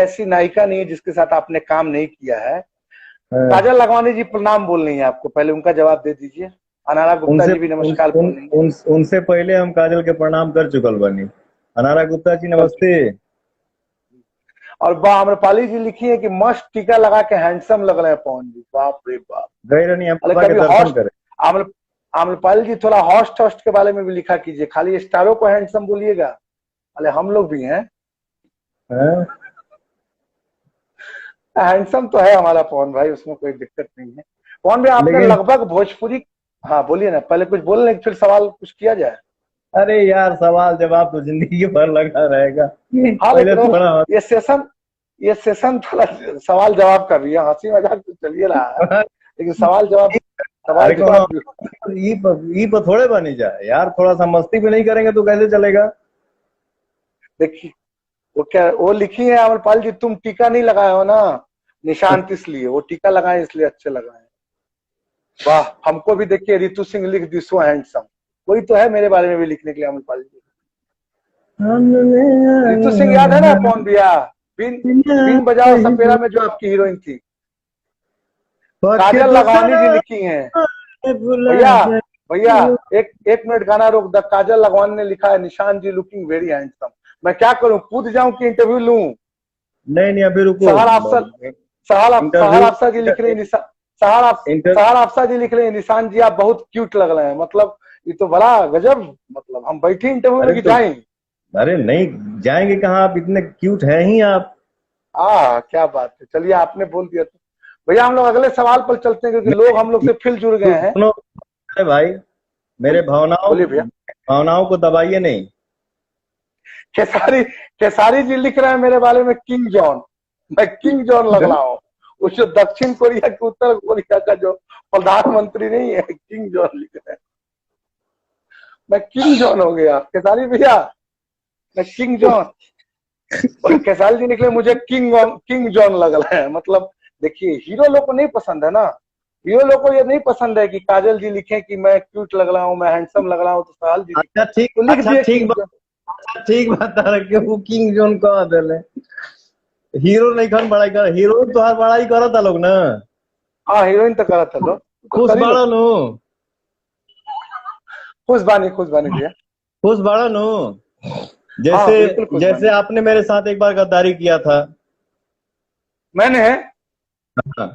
ऐसी नायिका नहीं है जिसके साथ आपने काम नहीं किया है। हाँ। काजल लखवानी जी प्रणाम बोल रही है आपको, पहले उनका जवाब दे दीजिए। अनारा गुप्ता उनसे जी भी उन, नमस्कार उन, बोल रही उन, उनसे पहले हम काजल के प्रणाम कर चुकल बनी। अनारा गुप्ता जी है। नमस्ते। और आम्रपाली जी लिखी है कि मस्त टीका लगा के हैंडसम लग रहे हैं पवन जी, बाप रे बाप। गए रहनी हम अरे बाबा के कभी दर्शन हॉस्ट करे। आम्र आम्रपाली जी थोड़ा हॉस्ट हॉस्ट के बारे में भी लिखा कीजिए, खाली स्टारों को हैंडसम बोलिएगा। अरे हम लोग भी हैं, हाँ? हैंडसम तो है हमारा पवन भाई, उसमें कोई दिक्कत नहीं है। पवन भाई आपने लेकिन लगभग भोजपुरी, हाँ बोलिए ना, पहले कुछ बोल रहे फिर सवाल कुछ किया जाए। अरे यार, सवाल जवाब तो जिंदगी भर लगा रहेगा। हाँ पहले लेकिन थोड़ा ये सेशन थोड़ा सवाल जवाब का भी है, हंसी मजाक तो चलिए रहा है, लेकिन सवाल अरे जवाब कोनो भी। ई पर थोड़े बनी जाए यार, थोड़ा सा मस्ती भी नहीं करेंगे तो कैसे चलेगा। देखिए वो लिखी है अमरपाल जी, तुम टीका नहीं लगाए हो ना निशांत, इसलिए वो टीका लगाए इसलिए अच्छे लगाए। वाह, हमको भी देखिए रितु सिंह लिख दी सो हैंडसम, कोई तो है मेरे बारे में भी लिखने के लिए अमरपाल जी। रितु सिंह याद है ना पवन भैया, बिन बिन बजाओ सपेरा में जो आपकी हीरोइन थी, काजल लखवानी जी लिखी हैं। भैया भैया एक मिनट गाना रोक द, काजल लखवानी ने लिखा है निशांत जी लुकिंग वेरी हैंडसम। मैं क्या करूं, कूद जाऊं कि इंटरव्यू लूं? नहीं नहीं, अभी रुको। सहार इंटरव्यू अफसा जी लिख रही है, इंटर सहार अफसा जी लिख रहे हैं निशांत जी आप बहुत क्यूट लग रहे हैं। मतलब ये तो बड़ा गजब, मतलब हम बैठे इंटरव्यू में अरे कि तो जाएं? अरे नहीं, जाएंगे कहाँ, आप इतने क्यूट हैं ही आप। क्या बात है, चलिए आपने बोल दिया तो। भैया हम लोग अगले सवाल पर चलते हैं, क्योंकि लोग हम लोग से फिर जुड़ गए हैं। सुनो, अरे भाई, मेरे भावनाओं बोलिए भैया। भावनाओं को दबाइए नहीं। खेसारी खेसारी जी लिख रहे हैं मेरे बारे में किंग जॉन, मैं किंग जॉन लग रहा हूँ। वो जो दक्षिण कोरिया के उत्तर कोरिया का जो प्रधानमंत्री नहीं है, किंग जॉन लिख रहे हैं। मैं किंग जॉन हो गया खेसारी भैया, मैं किंग जॉन। और खेसारी जी निकले मुझे किंग जॉन लग रहा है। मतलब देखिए हीरो लोग को नहीं पसंद है ना, हीरो लोग को ये नहीं पसंद है कि काजल जी लिखे कि मैं क्यूट लग रहा हूँ, मैं हैंडसम लग रहा हूँ, तो सहाल जी लिखे तो लिख दिए किंग जॉन। ठीक बता रहे कि वो किंग जोन कह दिले। हीरो नहीं खन बड़ाई कर, हीरो तो हर बड़ाई करता लोग ना। हाँ हीरोइन तो करा था लोग, तो खुश कर ही लो। बाड़ा नु। खुश बानी भैया। खुश बाड़ा नु। हाँ जैसे बिल्कुल खुश जैसे बानी। आपने मेरे साथ एक बार गद्दारी किया था। मैंने हाँ।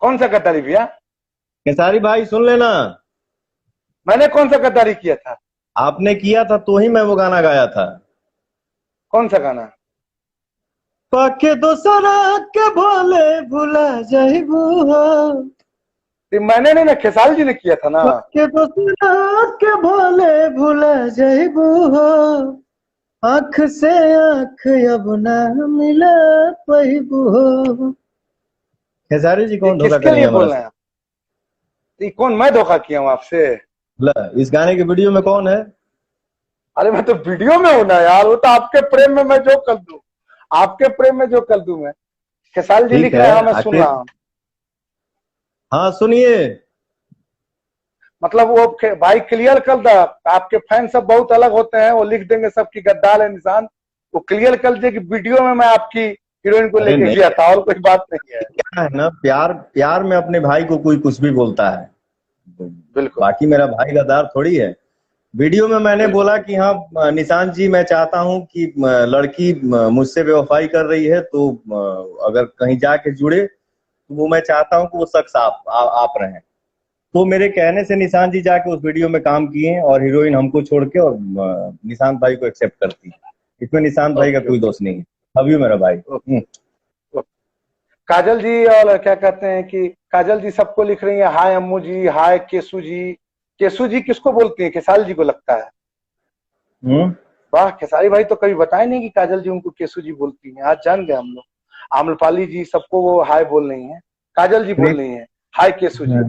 कौन सा गद्दारी भैया? खेसारी भाई सुन लेना। मैंने कौन सा गद्दारी किया था? आपने किया था तो ही मैं वो गाना गाया था। कौन सा गाना? पाके दोसरा के भोले भुला जाइबू हो। ये मैंने नहीं ना, खेसारी जी ने किया था ना। पाके दोसरा के भोले भुला जाइबू हो। आंख से आंख अब ना मिला पाइबू हो। खेसारी जी ये कौन धोखा किसके करेंगे लिए हमारा बोल रहे से? हैं आप? ये कौन, मैं धोखा किया हूँ आपसे? ला, इस गाने के वीडियो में कौन है? अरे मैं तो वीडियो में हूं ना यार, वो तो आपके प्रेम में मैं जो कर दूं, आपके प्रेम में जो कर दूं मैं। खेसारी जी ठीक लिख है रहे हैं, हाँ मैं सुन आखिर। रहा हूँ। हाँ सुनिए। मतलब वो भाई क्लियर कर दे, आपके फैन सब बहुत अलग होते हैं, वो लिख देंगे सबकी गद्दार है निशान। वो क्लियर कर दे कि वीडियो में मैं आपकी हीरोइन को अरे लेके नहीं, गया था, और कोई बात नहीं है। क्या है ना, प्यार प्यार में अपने भाई को कोई कुछ भी बोलता है। बिल्कुल बाकी मेरा भाई गद्दार थोड़ी है। वीडियो में मैंने बिल्कुल। बोला कि हाँ निशांत जी, मैं चाहता हूं कि लड़की मुझसे बेवफाई कर रही है तो अगर कहीं जाके जुड़े तो वो मैं चाहता हूं कि वो शख्स आप रहें। तो मेरे कहने से निशांत जी जाके उस वीडियो में काम किए और हीरोइन हमको छोड़ के और निशांत भाई को एक्सेप्ट करती है। इसमें निशांत भाई का ओके कोई ओके दोष नहीं है। लव यू मेरा भाई। Okay okay. काजल जी और क्या कहते हैं कि काजल जी सबको लिख रही है, हाय अम्मू जी, हाय केसू जी। केसू जी किसको बोलती है? खेसारी जी को लगता है। हम्म। वाह, खेसारी भाई तो कभी बताए नहीं कि काजल जी उनको केसू जी बोलती हैं, आज जान गए हम लोग। आम्रपाली जी सबको वो हाय बोल रही हैं, काजल जी बोल रही हैं हाय केसू जी।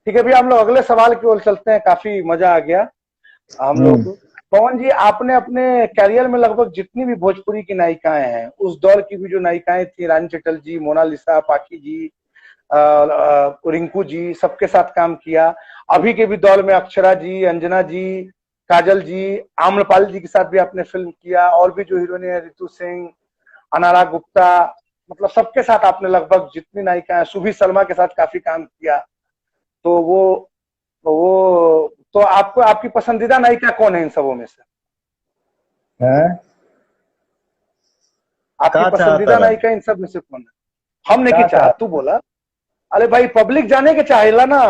ठीक है भैया, हम लोग अगले सवाल की ओर चलते हैं, काफी मजा आ गया हम लोग को। पवन जी आपने अपने कैरियर में लगभग जितनी भी भोजपुरी की नायिकाएं हैं, उस दौर की भी जो नायिकाएं थी, रानी चटल जी, मोनालिसा, पाखी जी, रिंकू जी, सबके साथ काम किया। अभी के भी दौर में अक्षरा जी, अंजना जी, काजल जी, आम्रपाली जी के साथ भी आपने फिल्म किया, और भी जो हीरोइन है रितु सिंह, अनारा गुप्ता, मतलब सबके साथ आपने लगभग जितनी नायिका है, सुभी शर्मा के साथ काफी काम किया। तो वो तो आपको आपकी पसंदीदा नायिका कौन है इन सबों में से? हैं? आपकी का चाहता पसंदीदा रहा? नायिका इन सब में से कौन है? हमने की का चाह, तू चाहता? बोला। अरे भाई पब्लिक जाने के चाहेला ना,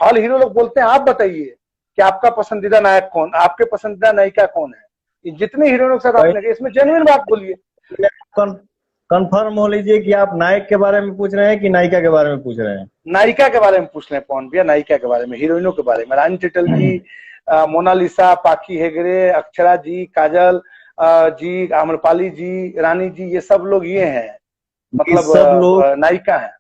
हॉल हीरो लोग बोलते हैं, आप बताइए कि आपका पसंदीदा नायक कौन, आपके पसंदीदा नायिका कौन है? ये जितने हीरोइनों के साथ आपने किया, इसमें जेन्युइन बात बोलिए। कंफर्म हो लीजिए कि आप नायक के बारे में पूछ रहे हैं कि नायिका के बारे में पूछ रहे हैं। नायिका के बारे में पूछ रहे हैं पवन भैया, नायिका के बारे में, हीरोइनों के बारे में। रानी टंडन जी, मोनालिसा, पाखी हेगड़े, अक्षरा जी, काजल जी, आम्रपाली जी, रानी जी, ये सब लोग ये हैं, ये मतलब सब लोग। नायिका है,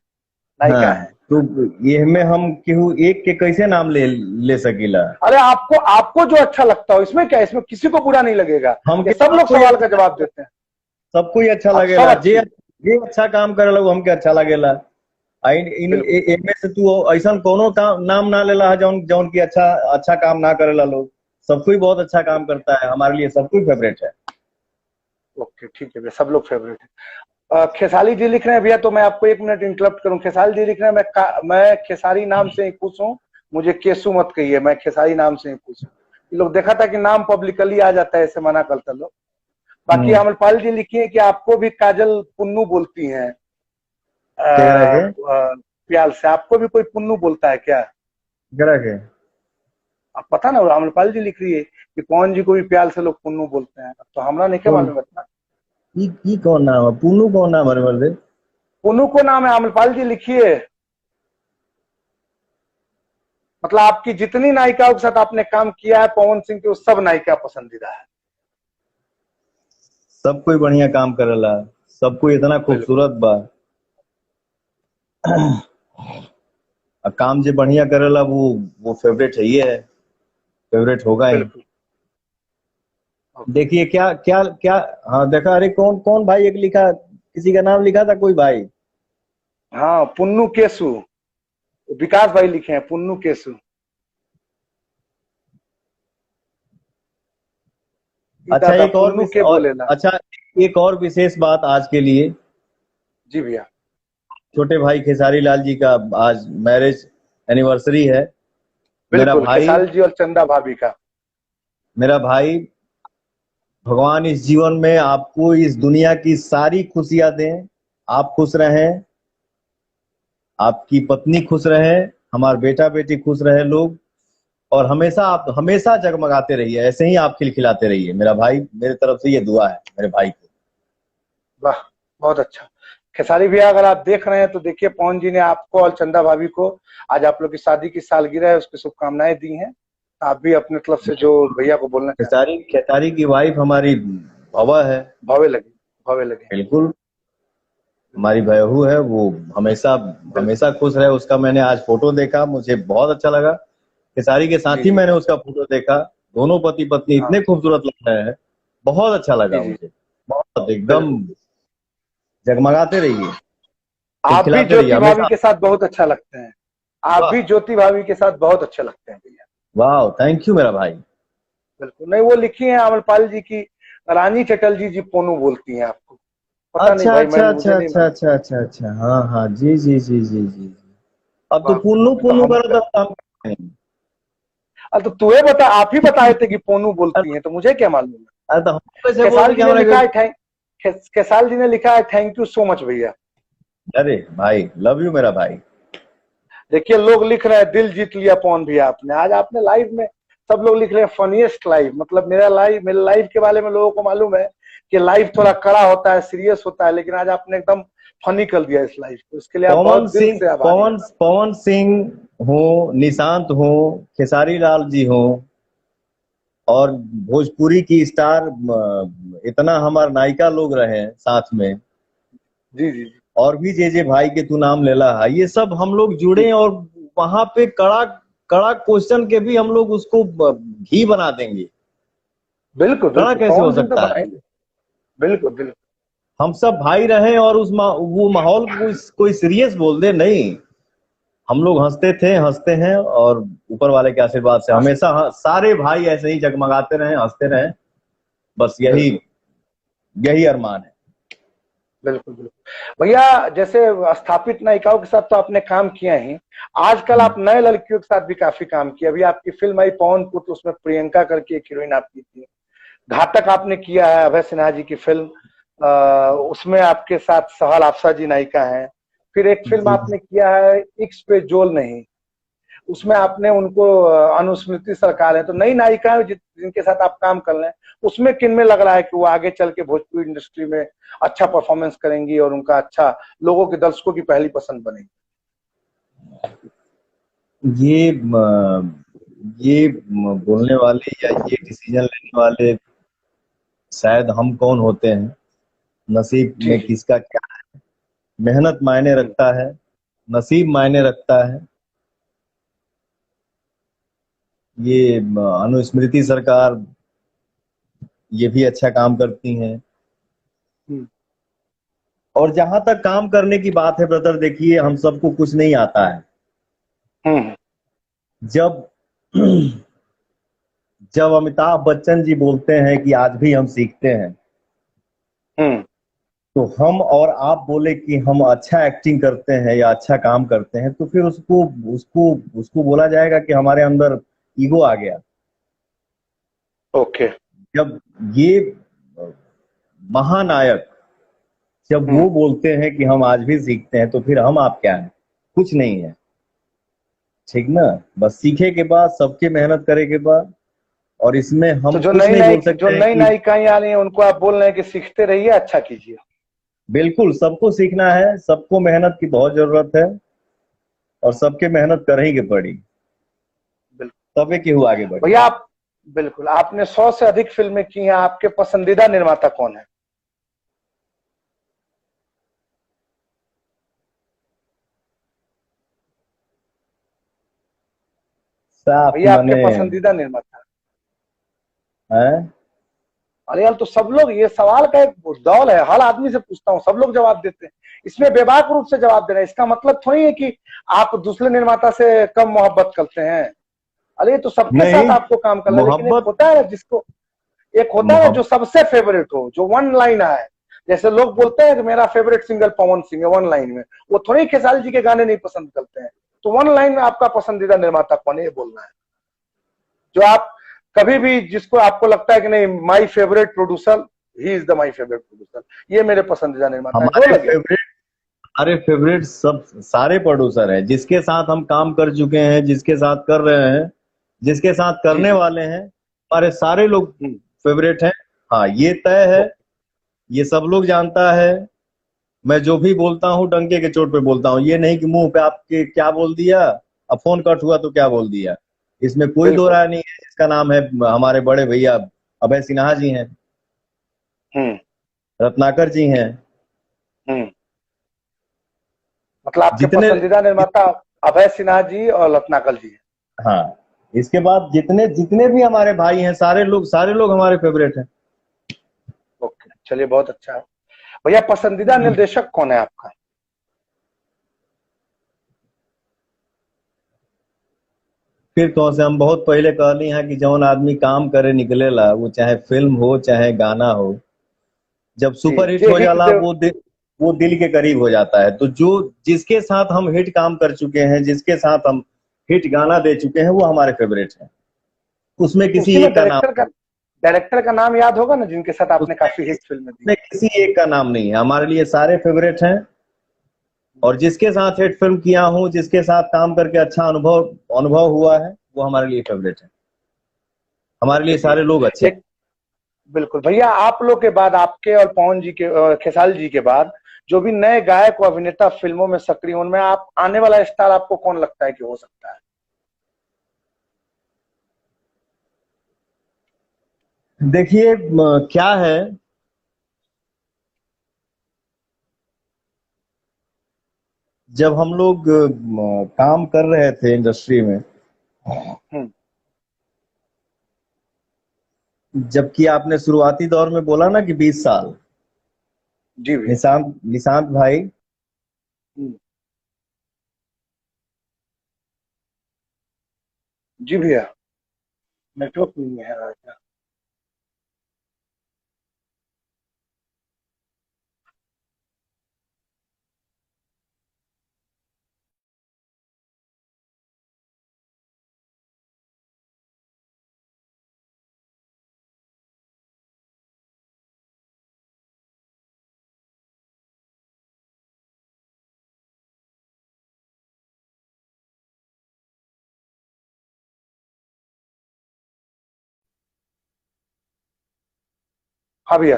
नायिका हाँ, है। तो ये में हम केहू एक के कैसे नाम ले सकीला? अरे आपको आपको जो अच्छा लगता हो, इसमें क्या है? इसमें किसी को बुरा नहीं लगेगा, हम ये सब लोग सवाल का जवाब देते हैं। सबको ही अच्छा आप सब लगेला, जे अच्छी, जे अच्छा काम करेला वो हमके अच्छा लगेला। बिल्कुल। इनमें से तू ऐसा कोनो काम नाम ना लेला है जौन जौन की अच्छा अच्छा काम ना करेला लोग। सबको ही बहुत अच्छा काम करता है, हमारे लिए सबको ही फेवरेट है। ओके ठीक है भैया, सब लोग फेवरेट है। खेसारी जी लिख रहे हैं भैया, तो मैं आपको 1 मिनट इंटरप्ट करूं। खेसारी जी लिख रहे हैं, मैं खेसारी नाम से ही खुश हूं, मुझे केसु मत कहिए, मैं खेसारी नाम से ही खुश हूं। ये लोग देखा था कि नाम पब्लिकली आ जाता है, ऐसे मना करता लोग। बाकी अमरपाल जी लिखिए कि आपको भी काजल पुन्नू बोलती हैं, केकरा के? प्याल से आपको भी कोई पुन्नू बोलता है क्या? केकरा के? आप पता ना, अमरपाल जी लिख रही है कि पवन जी को भी प्याल से लोग पुन्नू बोलते हैं, तो हमरा नहीं क्या कौन? मालूम इतना। ई कौन नाम है? पुन्नू कौन नाम है मर्दे? पुन्नू को नाम है, अमरपाल जी लिखिए। मतलब आपकी जितनी नायिकाओं के साथ आपने काम किया है पवन सिंह की, वो सब नायिका पसंदीदा है। सब कोई बढ़िया काम करेला, सब कोई इतना बिल्कुल खूबसूरत बा। काम जो बढ़िया करेला वो फेवरेट है, ये है, फेवरेट होगा ही। बिल्कुल। ओके। देखिए क्या क्या क्या। हाँ देखा, अरे कौन कौन भाई एक लिखा, किसी का नाम लिखा था कोई भाई। हाँ पुन्नू केसु, विकास भाई लिखे हैं पुन्नू केसु। अच्छा दादा पुन्नू के बोलेला। अच्छा, एक और विशेष बात आज के लिए। जी भैया। छोटे भाई खेसारी लाल जी का आज मैरिज एनिवर्सरी है। मेरा बिल्कुल, भाई, खेसारी जी और चंदा भाभी का। मेरा भाई, भगवान इस जीवन में आपको इस दुनिया की सारी खुशियां दें। आप खुश रहें, आपकी पत्नी खुश रहे, हमारे बेटा बेटी खुश रहे लोग, और हमेशा आप हमेशा जगमगाते रहिए, ऐसे ही आप खिलखिलाते रहिए मेरा भाई। मेरे तरफ से ये दुआ है मेरे भाई को। वाह, बहुत अच्छा। खेसारी भैया अगर आप देख रहे हैं तो देखिए, पवन जी ने आपको और चंदा भाभी को आज आप लोग की शादी की सालगिरह है, उसकी शुभकामनाएं दी हैं। आप भी अपने तरफ से जो भैया को बोलना चाहते खेसारी खेसारी की वाइफ हमारी भवा है। हैं, भावे लगे, भावे लगे। बिल्कुल, हमारी बहू है, वो हमेशा बिल्कुल। हमेशा खुश रहे। उसका मैंने आज फोटो देखा, मुझे बहुत अच्छा लगा। खेसारी के साथ जी ही जी। मैंने उसका फोटो देखा। दोनों पति पत्नी हाँ। इतने खूबसूरत लग रहे हैं, बहुत अच्छा जी लगा जी। मुझे। बहुत एकदम बिल्कुल। जगमगाते रहिए, आप भी खिलखिलाते रहिए ज्योति भाभी हमेशा। के साथ बहुत अच्छा लगते हैं। आप वाह, भी ज्योति भाभी के साथ बहुत अच्छे लगते हैं भैया। वाह, थैंक यू मेरा भाई। बिल्कुल। नहीं, वो लिखी है अमरपाल जी की, रानी चटर्जी जी पोनू बोलती हैं आपको। पता नहीं अच्छा भाई, अच्छा मुझे अच्छा नहीं अच्छा मालूम। अच्छा अच्छा अच्छा, हाँ हाँ, जी जी जी जी जी। अब तो वाह, पुन्नू तो पुन्नू हम, करो तो हम करेंगे। अब तो तुम्हें बता, आप ही बताए थे कि पोनू बोलती हैं, तो मुझे क्या मालूम है। अरे तो हम कैसे बोल खेसारी रहे कि जी ने लिखा हमारे। है खेसारी जी ने लिखा है थैंक यू सो मच भैया। अरे भाई, लव यू मेरा भाई। देखिए लोग लिख रहे हैं दिल जीत लिया पवन भैया आपने, आज आपने लाइव में। सब लोग लिख रहे हैं फनीएस्ट लाइव, मतलब मेरे लाइव के बारे में लोगों को मालूम है कि लाइव थोड़ा कड़ा होता है, सीरियस होता है, लेकिन आज आपने एकदम फनी कर दिया इस लाइव को, इसके लिए आप पवन बहुत दिल सिंह से आभारी हैं। पवन सिंह हो, निशांत हो, खेसारी लाल जी हो, और भोजपुरी की स्टार इतना हमारे नायिका लोग रहे हैं साथ में, जी जी जी। और भी जे भाई के तू नाम लेला है, ये सब हम लोग जुड़े, जी और वहां पे कड़ा कड़ा क्वेश्चन के भी हम लोग उसको घी बना देंगे। बिल्कुल कड़ा बिल्कुल, कैसे हो पवन सिंह तो सकता है? बनाएंगे। बिल्कुल बिल्कुल। हम सब भाई रहे और वो माहौल को कोई सीरियस बोल दे नहीं। हम लोग हंसते थे, हंसते हैं, और ऊपर वाले के आशीर्वाद से हमेशा सारे भाई ऐसे ही जगमगाते रहे, हंसते रहे। बस यही बिल्कुल यही अरमान है। बिल्कुल बिल्कुल भैया। जैसे स्थापित नायिकाओं के साथ तो आपने काम किया ही, आजकल आप नए लड़कियों के साथ भी काफी काम किया। अभी आपकी फिल्म आई पवन पुत्र, उसमें प्रियंका करके एक हीरोइन आपकी थी। घातक आपने किया है, अभय सिन्हा जी की फिल्म, उसमें आपके साथ सहल आपसा जी नायिका हैं। फिर एक फिल्म जी। आपने किया है इक्स पे जोल नहीं, उसमें आपने उनको अनुस्मृति सरकार है। तो नई नायिकाएं जिनके साथ आप काम कर रहे हैं, उसमें किन में लग रहा है कि वो आगे चल के भोजपुरी इंडस्ट्री में अच्छा परफॉर्मेंस करेंगी और उनका अच्छा लोगों के दर्शकों की पहली पसंद बनेगी? ये बोलने वाले या ये डिसीजन लेने वाले शायद हम कौन होते हैं, नसीब जी में जी। किसका क्या। मेहनत मायने रखता है, नसीब मायने रखता है। ये अनुस्मृति सरकार ये भी अच्छा काम करती हैं। हम्म और जहां तक काम करने की बात है ब्रदर, देखिए हम सबको कुछ नहीं आता है। हम्म जब जब अमिताभ बच्चन जी बोलते हैं कि आज भी हम सीखते हैं, हम्म तो हम और आप बोले कि हम अच्छा एक्टिंग करते हैं या अच्छा काम करते हैं, तो फिर उसको उसको उसको बोला जाएगा कि हमारे अंदर ईगो आ गया। ओके। जब ये महानायक जब हम्म वो बोलते हैं कि हम आज भी सीखते हैं, तो फिर हम आप क्या हैं? कुछ नहीं है। ठीक ना? बस सीखे के बाद, सबके मेहनत करे के बाद, और इसमें तो हम कुछ नहीं बोल जो सकते हैं नई कि नायिकाएं आ रही हैं उनको आप बोल रहे हैं कि सीखते रहिए, अच्छा कीजिए। बिल्कुल सबको सीखना है, सबको मेहनत की बहुत जरूरत है, और सबके मेहनत करही के पड़ी, बिल्कुल तबे केहू आगे बढ़ी। भैया। आप बिल्कुल, आपने 100 से अधिक फिल्में की हैं, आपके पसंदीदा निर्माता कौन है? साफ भैया आपके मने पसंदीदा निर्माता। है। अरे यार, तो सब लोग, ये सवाल का एक दौल है, हर आदमी से पूछता हूँ, सब लोग जवाब देते हैं। इसमें बेबाक रूप से जवाब दे रहे हैं, इसका मतलब थोड़ी है कि आप दूसरे निर्माता से कम मोहब्बत करते हैं। अरे तो सबके साथ नहीं, आपको काम करना है, लेकिन एक मोहब्बत होता है ना जिसको, एक होता है ना जो मोहब्बत सबसे फेवरेट हो, जो वन लाइन आए। जैसे लोग बोलते हैं कि मेरा फेवरेट सिंगर पवन सिंह है, वन लाइन में। वो थोड़ी खेसारी जी के गाने नहीं पसंद करते हैं। तो वन लाइन में आपका पसंदीदा निर्माता कौन है, ये बोलना है। जो आप कभी भी, जिसको आपको लगता है कि नहीं, my favourite producer, he is the my favourite producer, ये मेरे पसंदीदा निर्माता है, वो हमारे लगे। फेवरेट हमारे फेवरेट सब सारे प्रोड्यूसर हैं, जिसके साथ हम काम कर चुके हैं, जिसके साथ कर रहे हैं, जिसके साथ जी करने जी। वाले हैं, हमारे सारे लोग हम्म, फेवरेट हैं। हाँ, ये तय है, ये सब लोग जानता है। मैं जो भी बोलता हूँ डंके के चोट पे बोलता हूँ, ये नहीं कि मुंह पे आपके क्या बोल दिया, अब फोन कट हुआ तो क्या बोल दिया। इसमें कोई दो बिल्कुल। राय नहीं है। जिसका नाम है हमारे बड़े भैया अभय सिन्हा जी हैं, हम्म रत्नाकर जी हैं। हम्म मतलब आपके जितने पसंदीदा निर्माता अभय सिन्हा जी और रत्नाकर जी हैं। हाँ, इसके बाद जितने जितने भी हमारे भाई हैं, सारे लोग हमारे फेवरेट हैं। ओके, चलिए बहुत अच्छा है भैया। पसंदीदा निर्देशक कौन है आपका? फिर कौन से, हम बहुत पहले कहली हैं कि जौन आदमी काम करे निकलेला, वो चाहे फिल्म हो चाहे गाना हो, जब जी, सुपर हिट जे हो हिट जाला दे। वो दिल के करीब हो जाता है। तो जो जिसके साथ हम हिट काम कर चुके हैं, जिसके साथ हम हिट गाना दे चुके हैं, वो हमारे फेवरेट हैं। उसमें उसी किसी में एक का नाम डायरेक्टर का नाम याद होगा ना, जिनके साथ आपने उसमें काफी हिट फिल्में दी? उसमें किसी एक का नाम नहीं है, हमारे लिए सारे फेवरेट हैं। और जिसके साथ हिट फिल्म किया हूँ, जिसके साथ काम करके अच्छा अनुभव अनुभव हुआ है, वो हमारे लिए फेवरेट है। हमारे ओके लिए भैया। सारे लोग अच्छे हैं। एक बिल्कुल भैया, आप लोग के बाद, आपके और पवन जी के, खेसारी जी के बाद जो भी नए गायक और अभिनेता फिल्मों में सक्रिय, उनमें आप आने वाला स्टार आपको कौन लगता है कि हो सकता है? देखिए क्या है, जब हम लोग काम कर रहे थे इंडस्ट्री में, हम्म जबकि आपने शुरुआती दौर में बोला ना कि 20 साल, जी भैया। निशांत निशांत भाई, हम्म जी भैया, नेटवर्क नहीं है आज। हाँ भैया।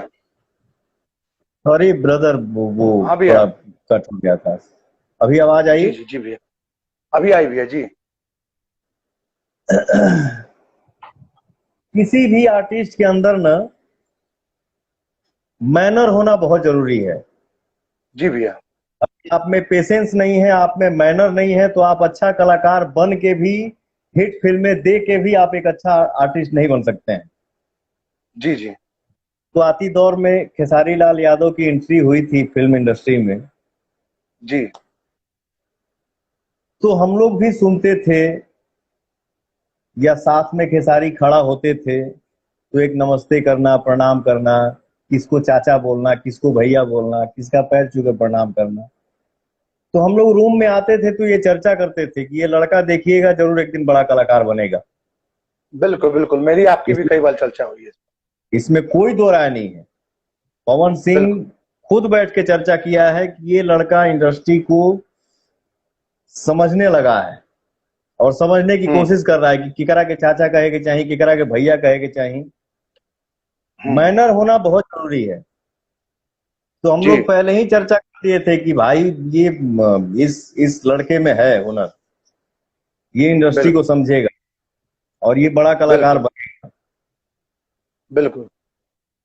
सॉरी ब्रदर, वो हाँ भैया। थोड़ा कट हो गया था। अभी आवाज जी आई? जी जी भैया, अभी आई भैया जी। किसी भी आर्टिस्ट के अंदर ना मैनर होना बहुत जरूरी है। जी भैया। आप में पेशेंस नहीं है, आप में मैनर नहीं है, तो आप अच्छा कलाकार बन के भी, हिट फिल्में दे के भी आप एक अच्छा आर्टिस्ट नहीं बन सकते हैं। जी जी शुरुआती दौर में खेसारी लाल यादव की एंट्री हुई थी फिल्म इंडस्ट्री में, जी तो हम लोग भी सुनते थे या साथ में खेसारी खड़ा होते थे तो एक नमस्ते करना, प्रणाम करना, किसको चाचा बोलना, किसको भैया बोलना, किसका पैर छू के प्रणाम करना। तो हम लोग रूम में आते थे तो ये चर्चा करते थे कि ये लड़का देखिएगा जरूर एक दिन बड़ा कलाकार बनेगा। बिल्कुल बिल्कुल, मेरी आपकी भी इसमें कई बार चर्चा हुई है। इसमें कोई दो राय नहीं है। पवन सिंह बिल्कुल। खुद बैठ के चर्चा किया है कि ये लड़का इंडस्ट्री को समझने लगा है और समझने की हम्म कोशिश कर रहा है कि किकरा के चाचा कहे के चाहिए, किकरा के भैया कहे के चाहिए। हम्म। मैनर होना बहुत जरूरी है। तो हम जी लोग पहले ही चर्चा कर दिए थे कि भाई ये इस लड़के में है हुनर, ये इंडस्ट्री को बिल्कुल समझेगा और ये बड़ा कलाकार बिल्कुल बनेगा। बिल्कुल।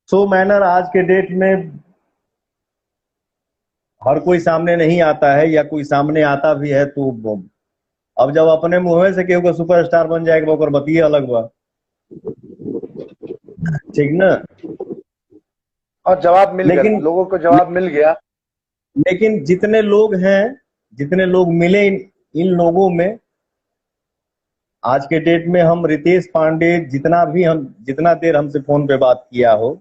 सो मैनर आज के डेट में हर कोई सामने नहीं आता है, या कोई सामने आता भी है तो अब जब अपने मुंह से केहू का सुपरस्टार बन जाएगा ओकर बतिये अलग बा। ठीक ना? और जवाब मिल गया, लेकिन लोगों को जवाब मिल गया। लेकिन जितने लोग हैं, जितने लोग मिले इन लोगों में, आज के डेट में हम रितेश पांडे जितना देर हमसे फोन पे बात किया हो,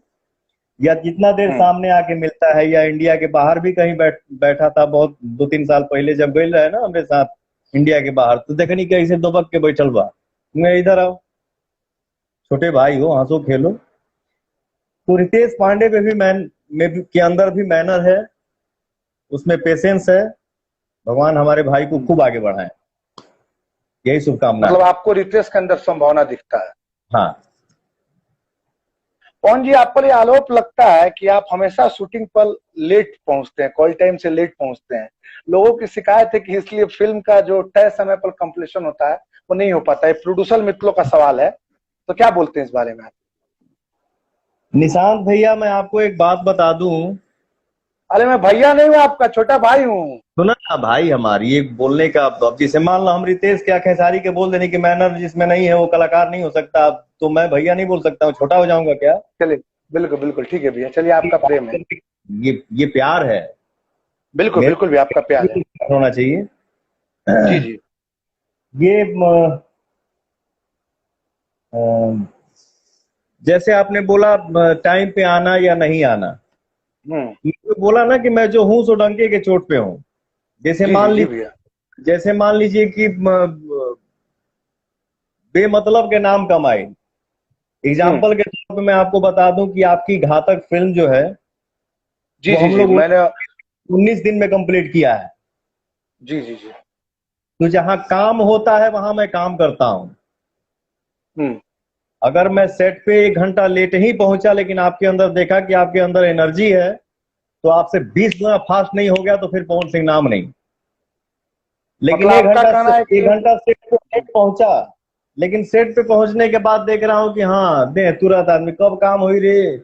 या जितना देर हम्म सामने आके मिलता है, या इंडिया के बाहर भी कहीं बैठा था बहुत 2-3 साल पहले जब गई रहे ना हमारे साथ इंडिया के बाहर, तो देखनी कैसे दबक के बैठल बा, मैं इधर आओ, छोटे भाई हो, हंसो खेलो। तो रितेश पांडे पे भी के अंदर भी मैनर है, उसमें पेशेंस है। भगवान हमारे भाई को हम्म। खूब आगे बढ़ाएं, यही शुभकामना मतलब है। आपको रितेश के अंदर संभावना दिखता है। हाँ। पवन जी, आप पर ये आरोप लगता है कि आप हमेशा शूटिंग पर लेट पहुंचते हैं, कॉल टाइम से लेट पहुंचते हैं। लोगों की शिकायत है कि इसलिए फिल्म का जो तय समय पर कंप्लीशन होता है वो नहीं हो पाता है। प्रोड्यूसर मित्रों का सवाल है, तो क्या बोलते हैं इस बारे में आप? निशांत भैया, मैं आपको एक बात बता दूं। अरे मैं भैया नहीं हूँ, आपका छोटा भाई हूँ। सुना ना भाई, हमारी एक बोलने का, अब जैसे मान लो हम रितेश क्या खेसारी के बोल देने की मैनर जिसमें नहीं है वो कलाकार नहीं हो सकता, अब तो मैं भैया नहीं बोल सकता हूँ, छोटा हो जाऊंगा क्या? चलिए, बिल्कुल बिल्कुल ठीक है भैया, चलिए आपका प्रेम है। ये प्यार है। बिल्कुल मेरे बिल्कुल भी आपका प्यार है। को होना चाहिए। जी जी। ये अ, जैसे आपने बोला टाइम पे आना या नहीं आना, हम्म। ये तो बोला ना कि मैं जो हूं सो डंके के चोट पे हूँ। जैसे जी जी मान जी लीजिए भैया। जैसे मान लीजिए कि बेमतलब के नाम कमाई। हम्म। एग्जाम्पल के तौर पे मैं आपको बता दूं कि आपकी घातक फिल्म जो है जी वो जी हम जी लोग मैंने। 19 दिन में कंप्लीट किया है। जी जी जी। तो जहां काम होता है वहां मैं काम करता हूं। हम्म। अगर मैं सेट पे 1 घंटा लेट ही पहुंचा लेकिन आपके अंदर देखा कि आपके अंदर एनर्जी है, तो आपसे 20 गुना फास्ट नहीं हो गया तो फिर पवन सिंह नाम नहीं। लेकिन मतलब एक आपका घंटा कहना है एक कि घंटा सेट पे लेट पहुंचा, लेकिन सेट पे पहुंचने के बाद देख रहा हूं कि हाँ दे तुरंत आदमी कब काम हुई रे,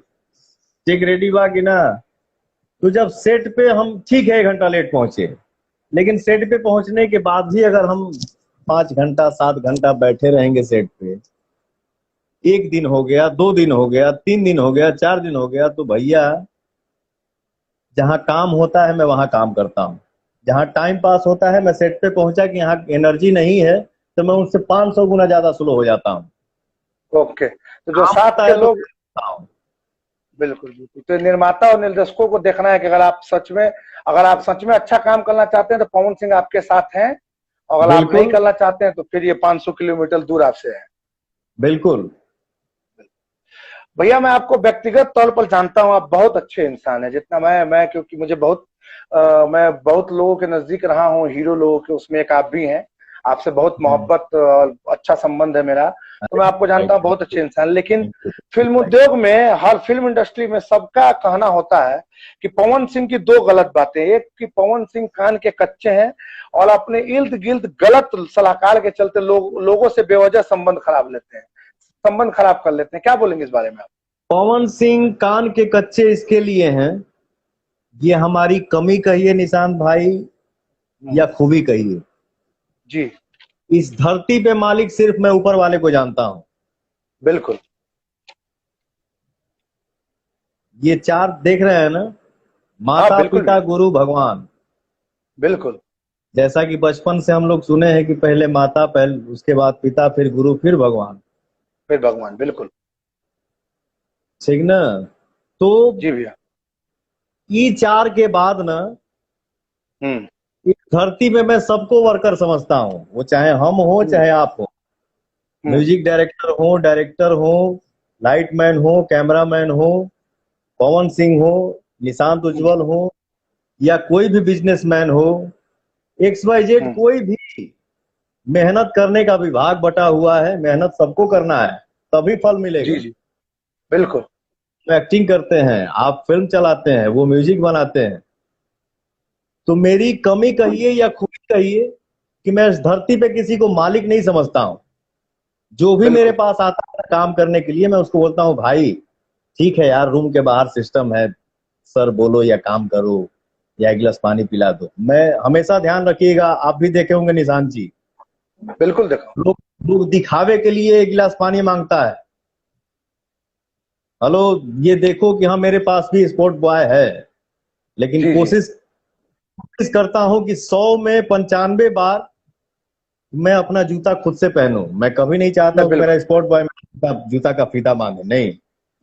चेक रेडी बा कि ना। तो जब सेट पे हम ठीक है 1 घंटा लेट पहुंचे, लेकिन सेट पे पहुंचने के बाद भी अगर हम 5 घंटा 7 घंटा बैठे रहेंगे सेट पे, 1 दिन हो गया, 2 दिन हो गया, 3 दिन हो गया, 4 दिन हो गया, तो भैया जहाँ काम होता है मैं वहां काम करता हूँ। जहाँ टाइम पास होता है, मैं सेट पे पहुंचा कि यहाँ एनर्जी नहीं है तो मैं उनसे 500 गुना ज्यादा स्लो हो जाता हूँ। ओके, तो जो साथ के लोग, बिल्कुल बिल्कुल, तो निर्माता और निर्देशकों को देखना है कि अगर आप सच में अच्छा काम करना चाहते हैं तो पवन सिंह आपके साथ हैं, अगर आप नहीं करना चाहते हैं तो फिर ये 500 किलोमीटर दूर आपसे है। बिल्कुल भैया मैं आपको व्यक्तिगत तौर पर जानता हूँ, आप बहुत अच्छे इंसान हैं, जितना मैं क्योंकि मुझे मैं बहुत लोगों के नजदीक रहा हूँ, हीरो लोगों के, उसमें एक आप भी हैं, आपसे बहुत मोहब्बत और अच्छा संबंध है मेरा, तो मैं आपको जानता हूँ बहुत अच्छे इंसान। लेकिन फिल्म उद्योग में, हर फिल्म इंडस्ट्री में सबका कहना होता है कि पवन सिंह की दो गलत बातें, एक कि पवन सिंह कान के कच्चे हैं और अपने इर्द गिर्द गलत सलाहकार के चलते लोगों से बेवजह संबंध खराब कर लेते हैं। क्या बोलेंगे इस बारे में आप? पवन सिंह कान के कच्चे इसके लिए हैं, ये हमारी कमी कहिए निशांत भाई या खूबी कहिए, जी, इस धरती पे मालिक सिर्फ मैं ऊपर वाले को जानता हूं। बिल्कुल, ये चार देख रहे हैं ना, माता पिता गुरु भगवान, बिल्कुल, जैसा कि बचपन से हम लोग सुने हैं कि पहले माता, पहले उसके बाद पिता, फिर गुरु, फिर भगवान, बिल्कुल, ठीक ना। तो जी भैया, ये चार के बाद ना इस धरती पे मैं सबको वर्कर समझता हूँ, वो चाहे हम हो चाहे आप हो, म्यूजिक डायरेक्टर हो, लाइटमैन हो, कैमरामैन हो, पवन सिंह हो, निशांत उज्जवल हो, या कोई भी बिजनेसमैन हो, XYZ, कोई भी, मेहनत करने का विभाग बटा हुआ है, मेहनत सबको करना है तभी फल मिलेगा। जी जी, बिल्कुल, एक्टिंग करते हैं, आप फिल्म चलाते हैं, वो म्यूजिक बनाते हैं। तो मेरी कमी कहिए या खूबी कहिए कि मैं इस धरती पे किसी को मालिक नहीं समझता हूं। जो भी मेरे पास आता है काम करने के लिए, मैं उसको बोलता हूं भाई ठीक है यार, रूम के बाहर सिस्टम है, सर बोलो या काम करो या एक गिलास पानी पिला दो। मैं हमेशा ध्यान रखिएगा, आप भी देखे होंगे निशांत जी, बिल्कुल देखो, लोग दिखावे के लिए एक गिलास पानी मांगता है। हेलो, ये देखो कि हाँ मेरे पास भी स्पोर्ट बॉय है, लेकिन कोशिश करता हूं कि 100 में 95 बार मैं अपना जूता खुद से पहनूं। मैं कभी नहीं चाहता हूं कि मेरा स्पोर्ट बॉय जूता का फीता मांगे, नहीं।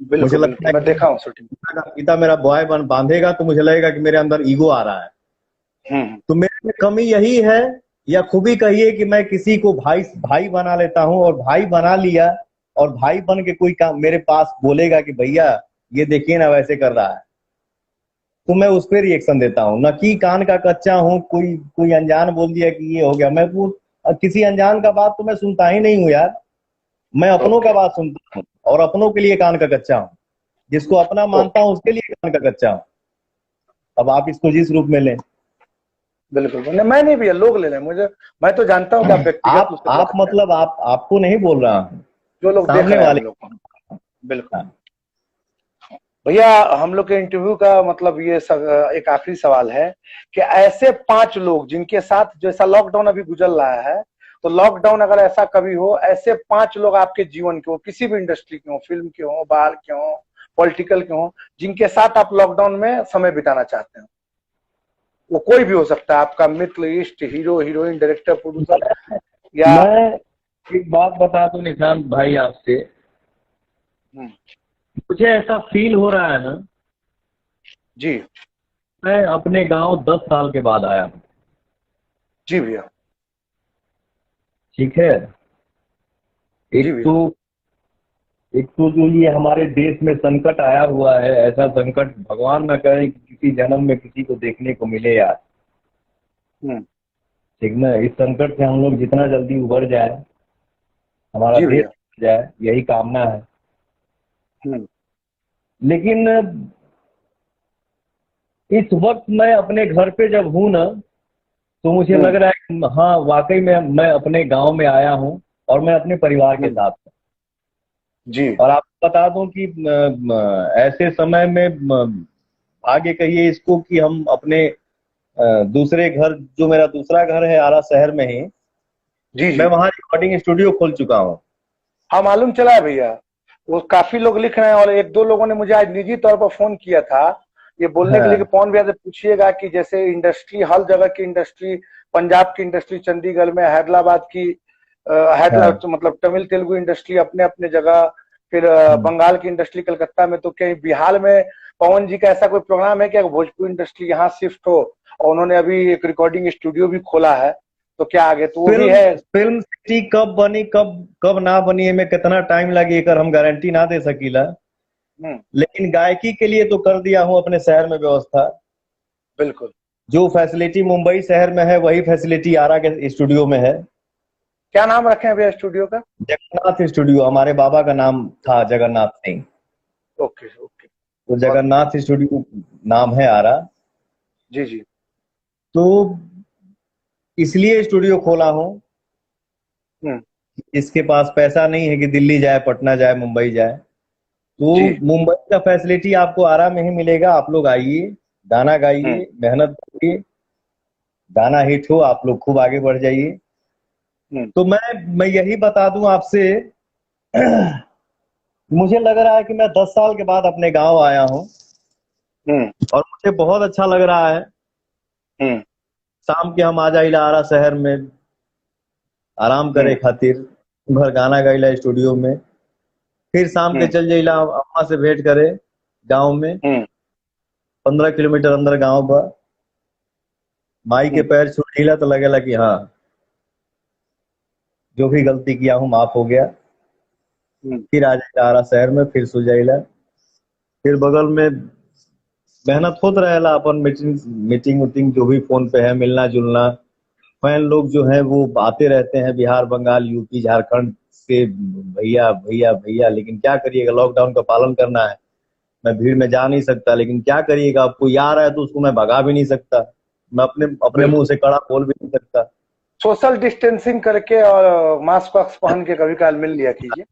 मुझे लगता है मैं देखा हूं जूता का फीता मेरा बॉय बांधेगा तो मुझे लगेगा कि मेरे अंदर ईगो आ रहा है। तो मेरे में कमी यही है, या खूबी कहिए कि मैं किसी को भाई बना लेता हूं, और भाई बना लिया और भाई बन के कोई काम मेरे पास बोलेगा कि भैया ये देखिए ना वैसे कर रहा है, तो मैं उस पर रिएक्शन देता हूँ। न कि कान का कच्चा हूँ, कोई अनजान बोल दिया कि ये हो गया, मैं किसी अनजान का बात तो मैं सुनता ही नहीं हूँ यार। मैं अपनों का बात सुनता हूँ और अपनों के लिए कान का कच्चा हूँ, जिसको अपना मानता हूँ उसके लिए कान का कच्चा हूँ। अब आप इसको जिस रूप में लें। बिल्कुल, मैं नहीं भैया, लोग ले लें मुझे, मैं तो जानता हूँ कि आप व्यक्तिगत आप मतलब आपको नहीं बोल रहा हूँ, जो लोग सामने वाले लोग। बिल्कुल भैया, हम लोग के इंटरव्यू का मतलब ये एक आखिरी सवाल है कि ऐसे 5 लोग जिनके साथ जैसा लॉकडाउन अभी गुजर रहा है, तो लॉकडाउन अगर ऐसा कभी हो, ऐसे 5 लोग आपके जीवन के हो, किसी भी इंडस्ट्री के हो, फिल्म के हो, बाहर के हो, पॉलिटिकल के हो, जिनके साथ आप लॉकडाउन में समय बिताना चाहते हैं। वो कोई भी हो सकता है, आपका मित्र, इष्ट, हीरो, हीरोइन, डायरेक्टर, प्रोड्यूसर, या मैं एक बात बता दूं निशांत भाई आपसे, मुझे ऐसा फील हो रहा है ना जी, मैं अपने गांव 10 साल के बाद आया हूं। जी भैया, ठीक है। एक तो जो ये हमारे देश में संकट आया हुआ है, ऐसा संकट भगवान न करे कि किसी जन्म में किसी को देखने को मिले यार। ठीक ना, इस संकट से हम लोग जितना जल्दी उबर जाए, हमारा देश जाए, यही कामना है। लेकिन इस वक्त मैं अपने घर पे जब हूं ना, तो मुझे लग रहा है कि हाँ वाकई में मैं अपने गांव में आया हूं और मैं अपने परिवार के साथ हूं। जी, और आपको बता दूं कि ऐसे समय में आगे कहिए इसको कि हम अपने दूसरे घर, जो मेरा दूसरा घर है आरा शहर में ही, जी, मैं वहां रिकॉर्डिंग स्टूडियो खोल चुका हूँ। हाँ मालूम चला है भैया, वो काफी लोग लिख रहे हैं, और 1-2 लोगों ने मुझे आज निजी तौर पर फोन किया था ये बोलने के लिए कि पवन भैया से पूछिएगा कि जैसे इंडस्ट्री, हर जगह की इंडस्ट्री, पंजाब की इंडस्ट्री, चंडीगढ़ में, हैदराबाद की है हाँ तो मतलब तमिल तेलुगु इंडस्ट्री अपने अपने जगह, फिर बंगाल की इंडस्ट्री कलकत्ता में, तो क्या बिहार में पवन जी का ऐसा कोई प्रोग्राम है क्या भोजपुरी इंडस्ट्री यहाँ शिफ्ट हो? और उन्होंने अभी एक रिकॉर्डिंग स्टूडियो भी खोला है, तो क्या आगे तो वो भी फिल्म है? फिल्म सिटी कब बनी, कब कब ना बनी, एमे कितना टाइम लगी एकर हम गारंटी ना दे सकीला। हम्म। लेकिन गायकी के लिए तो कर दिया हूँ अपने शहर में व्यवस्था। बिल्कुल। जो फैसिलिटी मुंबई शहर में है वही फैसिलिटी आरा के स्टूडियो में है। क्या नाम रखे हैं भैया स्टूडियो का? जगन्नाथ स्टूडियो, हमारे बाबा का नाम था जगन्नाथ सिंह। Okay okay. तो बहुत बढ़िया। जगन्नाथ स्टूडियो नाम है आरा। जी जी। तो इसलिए स्टूडियो खोला हूँ। हम्म। इसके पास पैसा नहीं है कि दिल्ली जाए, पटना जाए, मुंबई जाए। तो जी। मुंबई का फैसिलिटी आपको आरा में ही मिलेगा। आप लोग आइए, गाना हम्म। गाइए, मेहनत करिए, गाना हिट हो, आप लोग खूब आगे बढ़ जाइए। हम्म। तो मैं यही बता दूं आपसे, मुझे लग रहा है कि मैं 10 साल के बाद अपने गांव आया हूं हम्म। और मुझे बहुत अच्छा लग रहा है। हम्म। शाम के हम आ जाइला आरा शहर में आराम करे हम्म। खातिर, घर गाना गाइला स्टूडियो में, फिर शाम के हम्म। चल जाइला अम्मा से भेंट करे गांव में। हम्म। 15 किलोमीटर अंदर गांव बा। माई के हम्म। पैर छू लीला तो लगेला कि हाँ, जो भी गलती किया हूँ माफ हो गया। हम्म। फिर आ जाइला आरा शहर में, फिर सो जाइला। फिर बगल में मेहनत होत रहेला, अपन मीटिंग मीटिंग उटिंग जो भी फोन पे है, मिलना जुलना। फैन लोग जो है वो आते रहते हैं, बिहार, बंगाल, यूपी, झारखंड से, भैया भैया भैया। लेकिन क्या करिएगा, लॉकडाउन का पालन करना है। मैं भीड़ में जा नहीं सकता, लेकिन क्या करिएगा, अब कोई आ रहा है तो उसको मैं भगा भी नहीं सकता। मैं अपने अपने मुंह बिल्कुल। से कड़ा बोल भी नहीं सकता। सोशल डिस्टेंसिंग करके और मास्क वास्क पहन के कभी काल मिल लिया कीजिए,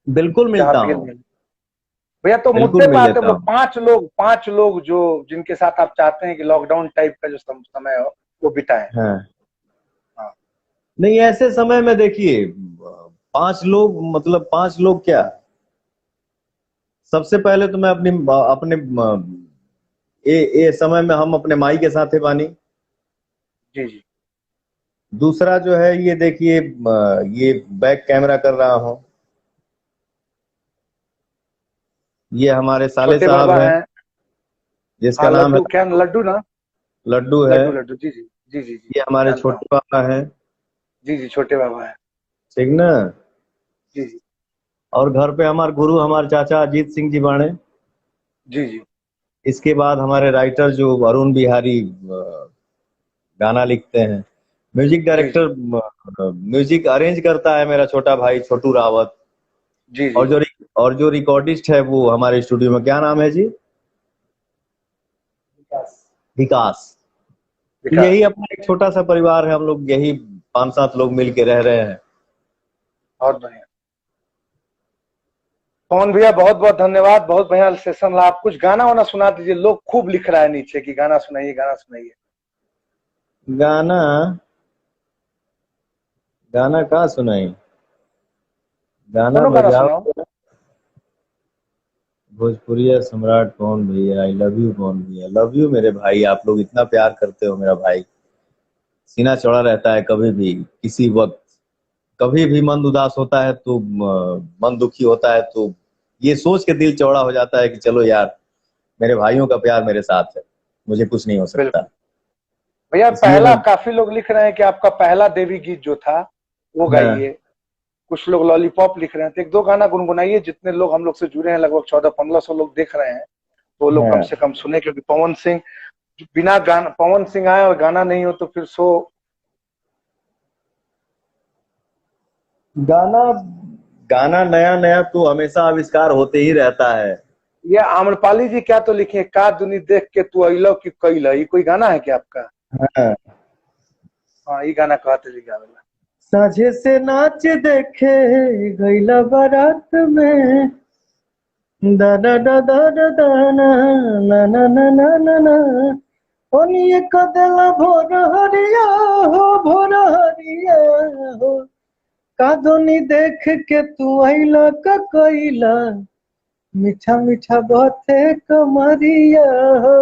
बिल्कुल जहाँ मिलता भीड़ हूँ। मिले। भैया तो बिल्कुल मुद्दे पे मिल आते हैं, लेता वो हूँ। 5 लोग जो जिनके साथ आप चाहते हैं कि लॉकडाउन टाइप का जो समय हो वो बिताएं। हाँ, हाँ। नहीं ऐसे समय में देखिए, 5 लोग मतलब 5 लोग क्या, सबसे पहले तो मैं अपनी अपने ये समय में हम अपने माई के साथ है बानी। जी जी। दूसरा जो है ये देखिए, ये बैक कैमरा कर रहा हूँ। ये हमारे साले छोटे साहब बाबा हैं, हैं। जिसका हाँ नाम है लड्डू, क्या लड्डू ना? लड्डू है। लड्डू लड्डू, जी जी। जी जी जी। ये हमारे जानता हूँ। छोटे पापा हैं। जी जी, छोटे बाबा हैं। ठीक ना। जी जी। और घर पे हमारे गुरु, हमारे चाचा अजीत सिंह जी बाणे। जी जी। इसके बाद हमारे राइटर जो अरुण बिहारी गाना लिखते हैं। म्यूजिक जी जी। डायरेक्टर, म्यूजिक अरेंज करता है मेरा छोटा भाई छोटू रावत। जी जी। और जो रिकॉर्डिस्ट है वो हमारे स्टूडियो में, क्या नाम है जी? विकास। तो यही विकास। अपना एक छोटा सा परिवार है, हम लोग यही 5-7 लोग मिल के रह रहे हैं। बहुत बढ़िया। पवन भैया बहुत बहुत धन्यवाद, बहुत बढ़िया सेशन रहा। आप कुछ गाना वाना सुना दीजिए, लोग खूब लिख रहा है नीचे कि गाना सुनाइए गाना सुनाइए। गाना, गाना कहाँ सुनाई? गाना कोनो गाना बजाओ। सुनाओ। भोजपुरिया सम्राट पवन भैया, आई लव यू पवन भैया, लव यू मेरे भाई। आप लोग इतना प्यार करते हो मेरा भाई, सीना चौड़ा रहता है कभी भी किसी वक्त। कभी भी मन उदास होता है तो मन दुखी होता है तो ये सोच के दिल चौड़ा हो जाता है कि चलो यार, मेरे भाइयों का प्यार मेरे साथ है, मुझे कुछ नहीं हो सकता। बिल्कुल। भैया इसलिए पहला, मैं, काफी लोग लिख रहे हैं कि आपका पहला देवी गीत जो था वो हाँ, गाइए। कुछ लोग लॉलीपॉप लिख रहे हैं, तो एक दो गाना गुनगुनाइए। जितने लोग हम लोग से जुड़े हैं, लगभग 1400-1500 लोग देख रहे हैं, तो वो लोग कम हाँ। से कम सुने, क्योंकि पवन सिंह, बिना गाना, पवन सिंह आए और गाना नहीं हो तो फिर शो। गाना, गाना नया नया तो हमेशा आविष्कार होते ही रहता है। ये आम्रपाली जी क्या तो लिखे, का दुनी देख के तू अइलो कि कैला, ये कोई गाना है क्या आपका? हाँ। हाँ, ये गाना कहते जी गावेला। साझे से नाच देखे गईला बारात में, दा दा दा दा दा दा ना ना ना ना ना ना ना, ओनिए कदेला भोर हरिया हो, भोर हरिया हो, कादोनी देख के तू आइला का कोइला, मीठा मीठा बाते कमरिया हो।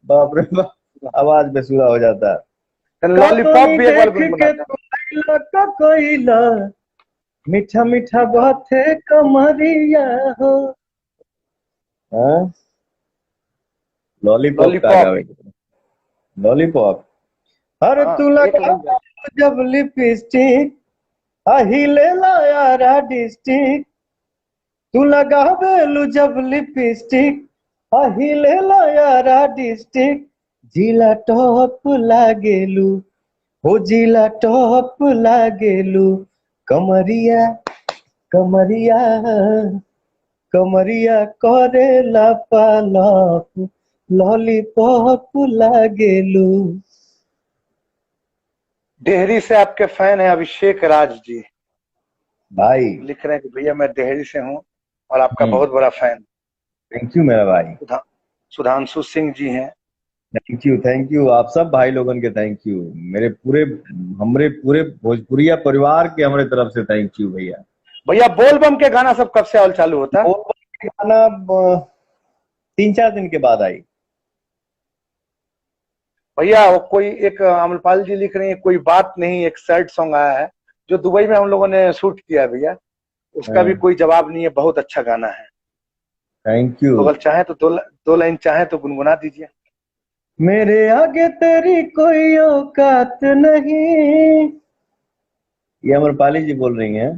बाप रे बाप, आवाज बेसुरा हो जाता है। लॉलीपॉप कादोनी भी एक बार देख के गुनगुनाता। कोयला का कोयला, मीठा मीठा बात है कमरिया हो। हाँ, लॉलीपॉप का लॉलीपॉप। गावे। लॉलीपॉप। अरे हाँ तू एक लगा लाइन। जब लिपस्टिक, हिले यारा डिस्टिक, तू लगा बेलू जब लिपस्टिक, हिले यारा डिस्टिक, जिला टॉप लागेलू, हो जिला टॉप लागेलू, कमरिया कमरिया कमरिया करेला पालप, लॉलीपॉप लागेलू। डेहरी से आपके फैन है अभिषेक राज जी, भाई लिख रहे हैं कि भैया मैं डेहरी से हूँ और आपका बहुत बड़ा फैन। थैंक यू मेरा भाई। सुधांशु सिंह जी हैं। थैंक यू आप सब भाई लोगन के थैंक यू, मेरे पूरे हमरे पूरे भोजपुरिया परिवार के हमारे तरफ से थैंक यू भैया। भैया बोल बम के गाना सब कब से और चालू होता है? वो गाना 3-4 दिन के बाद आई। भैया वो कोई एक अमरपाल जी लिख रही है, कोई बात नहीं, एक सैड सॉन्ग आया है जो दुबई में हम लोगों ने शूट किया है भैया, उसका भी कोई जवाब नहीं है, बहुत अच्छा गाना है। Thank you. तो अगर चाहे तो दो लाइन चाहे तो गुनगुना दीजिए। मेरे आगे तेरी कोई औकात नहीं, ये अमरपाली जी बोल रही हैं।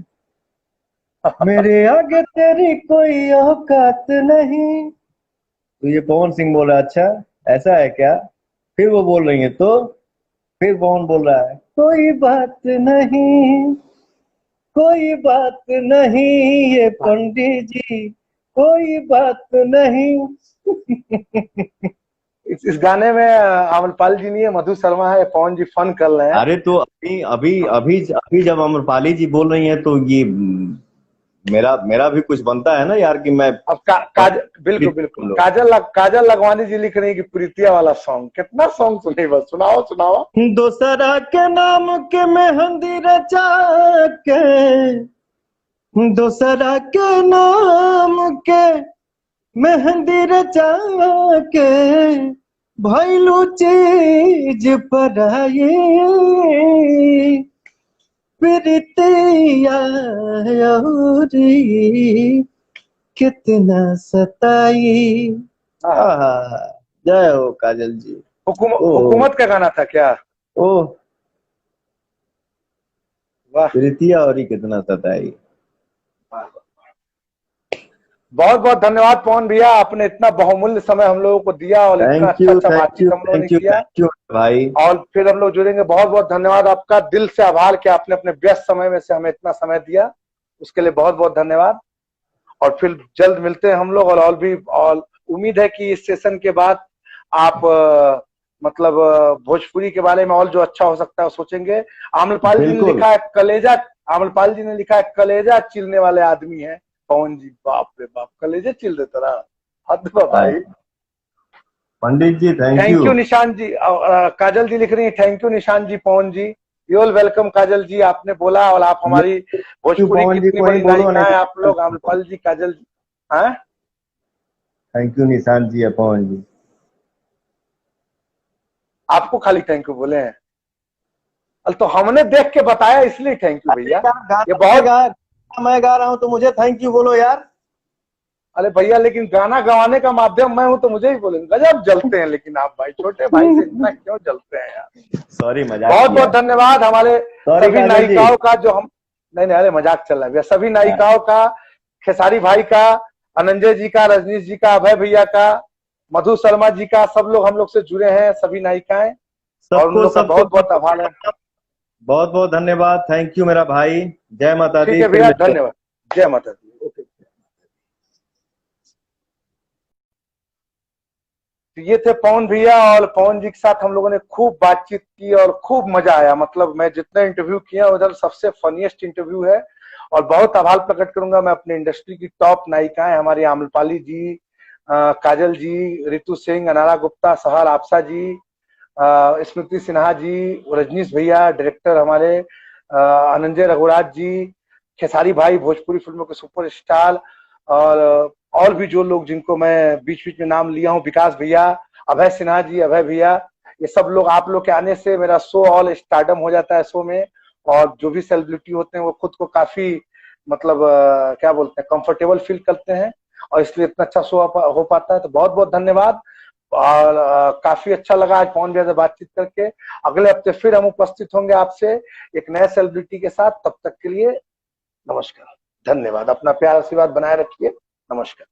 मेरे आगे तेरी कोई औकात नहीं, तो ये पवन सिंह बोल रहा है। अच्छा ऐसा है क्या? फिर वो बोल रही है, तो फिर पवन बोल रहा है कोई बात नहीं, कोई बात नहीं ये पंडित जी, कोई बात नहीं। इस गाने में अमरपाल जी नहीं है, मधु शर्मा है, पवन जी फन कर रहे हैं। अरे तो अभी अभी अभी अभी जब अमरपाली जी बोल रही हैं तो ये मेरा भी कुछ बनता है ना यार, कि मैं अब बिल्कुल बिल्कुल काजल लगवानी जी लिख रही है कि प्रीतिया वाला सॉन्ग, कितना सॉन्ग सुने, बस सुनाओ सुनाओ। दोसरा के नाम के मेहंदी रचा के, दोसरा के नाम के मेहंदी रचा के, भइलू चीज पराई, प्रीतिया औरी कितना सताई। जय हो काजल जी। हुकूमत का गाना था क्या? ओह वाह, प्रीतिया औरी कितना सताई। बहुत बहुत धन्यवाद पवन भैया, आपने इतना बहुमूल्य समय हम लोगों को दिया और इतना थैंक अच्छा यू अच्छा बातचीत हम लोगों ने किया। थैंक यू भाई। और फिर हम लोग जुड़ेंगे। बहुत बहुत धन्यवाद आपका, दिल से आभार कि आपने अपने व्यस्त समय में से हमें इतना समय दिया, उसके लिए बहुत बहुत धन्यवाद। और फिर जल्द मिलते हैं हम लोग, और उम्मीद है कि इस सेशन के बाद आप मतलब भोजपुरी के बारे में और जो अच्छा हो सकता है वो सोचेंगे। आम्रपाल जी ने लिखा है कलेजा, आम्रपाल जी ने लिखा है कलेजा चिरने वाले आदमी है पवन जी, बाप रे बाप, कलेजे चिल देता रहा, हद भाई। पंडित जी थैंक यू निशान जी। काजल जी लिख रही है थैंक यू निशान जी, पवन जी यू ऑल वेलकम। काजल जी आपने बोला, और आप हमारी भोजपुरी की इतनी बड़ी नायिका है आप लोग, आम्रपाल जी, काजल जी। हाँ थैंक यू निशान जी, पवन जी। आपको खाली थैंक यू बोले हैं? तो हमने देख के बताया इसलिए थैंक यू भैया। ये बहुत मैं गा रहा हूँ तो मुझे थैंक यू बोलो यार। अरे भैया लेकिन गाना गवाने का माध्यम मैं हूं तो मुझे ही बोलेंगे। गजब जलते हैं लेकिन आप भाई, छोटे भाई से इतना क्यों जलते हैं यार? सॉरी मजाक। बहुत बहुत धन्यवाद हमारे सभी नायिकाओं का जो हम, नहीं अरे मजाक चल रहा है भैया, सभी नायिकाओं का, खेसारी भाई का, अनंजय जी का, रजनीश जी का, अभय भैया का, मधु शर्मा जी का, सब लोग हम लोग से जुड़े हैं, सभी नायिकाएं, और उन लोग का बहुत बहुत आभार है। बहुत बहुत धन्यवाद, थैंक यू मेरा भाई। जय माता दी। ठीक है भैया, धन्यवाद, जय माता दी। ओके, तो ये थे पवन भैया, और पवन जी के साथ हम लोगों ने खूब बातचीत की और खूब मजा आया। मतलब मैं जितना इंटरव्यू किया उधर सबसे फनीएस्ट इंटरव्यू है। और बहुत आभार प्रकट करूंगा मैं अपने इंडस्ट्री की टॉप नायिकाएं, हमारी आम्रपाली जी, काजल जी, रितु सिंह, अनारा गुप्ता, सहर आपसा जी, स्मृति सिन्हा जी, रजनीश भैया, डायरेक्टर हमारे अनंजय रघुराज जी, खेसारी भाई भोजपुरी फिल्मों के सुपरस्टार, और भी जो लोग जिनको मैं बीच बीच में नाम लिया हूँ, विकास भैया, अभय सिन्हा जी, अभय भैया, ये सब लोग, आप लोग के आने से मेरा शो ऑल स्टारडम हो जाता है शो में, और जो भी सेलिब्रिटी होते हैं वो खुद को काफी मतलब क्या बोलते हैं कंफर्टेबल फील करते हैं और इसलिए इतना अच्छा शो हो पाता है। तो बहुत बहुत धन्यवाद और काफी अच्छा लगा आज पवन भैया से बातचीत करके। अगले हफ्ते फिर हम उपस्थित होंगे आपसे एक नए सेलिब्रिटी के साथ। तब तक के लिए नमस्कार, धन्यवाद, अपना प्यार आशीर्वाद बनाए रखिए, नमस्कार।